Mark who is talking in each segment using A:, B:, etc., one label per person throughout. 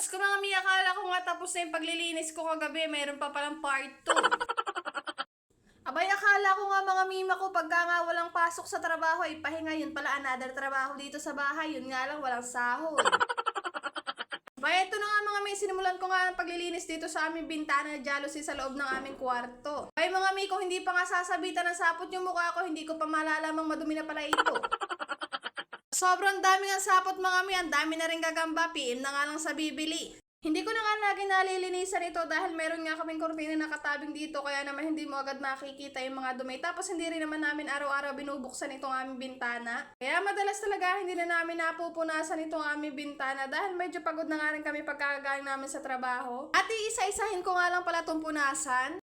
A: Diyos ko mga mi, akala ko nga tapos na yung paglilinis ko kagabi, mayroon pa palang part 2. Abay, akala ko nga mga mima ko, pagka nga walang pasok sa trabaho, ipahinga, yun pala another trabaho dito sa bahay, yun nga lang walang sahod. Abay, ito na nga mga mi, sinimulan ko nga ang paglilinis dito sa aming bintana na jealousy sa loob ng aming kwarto. Abay mga mi, kung hindi pa nga sasabitan ng sapot yung mukha ko, hindi ko pa malalamang madumi na pala ito. Sobrang dami ng sapot mga mi, ang dami na rin gagamba, PM na nga lang sa bibili. Hindi ko na nga lagi nalilinisan ito dahil meron nga kaming kurtina na katabing dito kaya naman hindi mo agad makikita yung mga dumi. Tapos hindi rin naman namin araw-araw binubuksan itong aming bintana. Kaya madalas talaga hindi na namin napupunasan itong aming bintana dahil medyo pagod na nga rin kami pagkakagaling namin sa trabaho. At iisa-isahin ko nga lang pala itong punasan.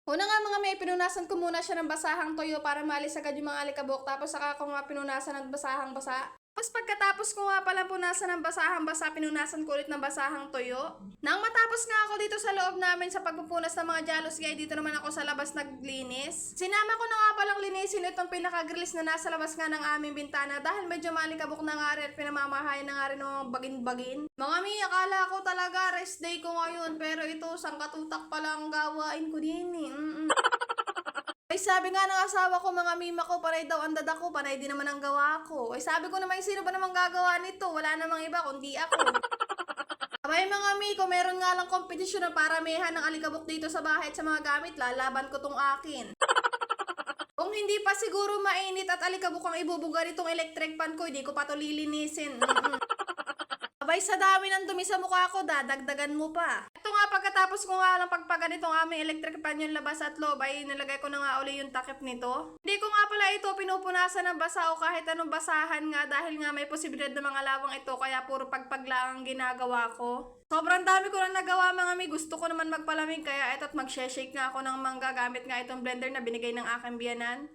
A: Una nga mga may, pinunasan ko muna siya ng basahang toyo para maalis agad yung mga alikabok. Tapos saka ko nga pinunasan ng basahang basa. Tapos pagkatapos ko nga pala punasan ng basahang basa, pinunasan ko ulit ng basahang toyo. Nang matapos nga ako dito sa loob namin sa pagpupunas ng mga jealousy, ay dito naman ako sa labas naglinis. Sinama ko na nga palang linisin itong pinaka-grills na nasa labas nga ng aming bintana dahil medyo malikabok na nga rin at pinamamahayan na nga rin ng mga bagin-bagin. Mga mi, akala ko talaga rest day ko ngayon, pero ito sangkatutak palang gawain ko din eh. Ay sabi nga ng asawa ko, mga mima ko, panay daw ang dada ko, panay din naman ang gawa ko. Ay sabi ko naman, sino ba namang gagawa nito? Wala namang iba kundi ako. Abay mga mi, kung meron nga lang kompetisyon na paramihan ng alikabok dito sa bahay at sa mga gamit, lalaban ko tong akin. Kung hindi pa siguro mainit at alikabok ang ibubuga nitong electric pan ko, hindi ko pa to lilinisin. Abay sa dami ng dumi sa mukha ko, dadagdagan mo pa. Ito nga pagkatapos ko nga lang pagpagan itong aming electric pan yung labas at loob ay nilagay ko na nga uli yung takip nito. Hindi ko nga pala ito pinupunasan ng basa o kahit anong basahan nga dahil nga may posibilidad na mga lawang ito kaya puro pagpagla ang ginagawa ko. Sobrang dami ko na nagawa mga mi, gusto ko naman magpalamig kaya ito't mag-shake nga ako ng mangga gamit nga itong blender na binigay ng aking biyanan.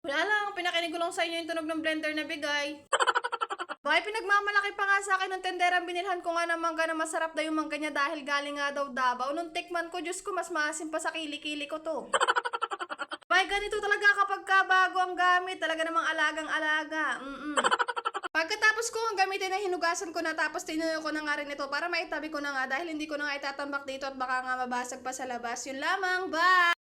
A: Wala lang, pinakinig ko lang sa inyo yung tunog ng blender na bigay. Bakit pinagmamalaki pa nga sa akin ng tenderang binilhan ko nga ng mangga na masarap daw yung mangga niya dahil galing nga daw Davao. Nung tikman ko, Diyos ko, mas maasim pa sa kilikili ko to. Bakit ganito talaga kapag bago ang gamit, talaga namang alagang-alaga. Pagkatapos ko ang gamitin na hinugasan ko na tapos tinuyo ko na nga rin ito para maitabi ko na nga dahil hindi ko na nga itatambak dito at baka nga mabasag pa sa labas. Yun lamang, bye!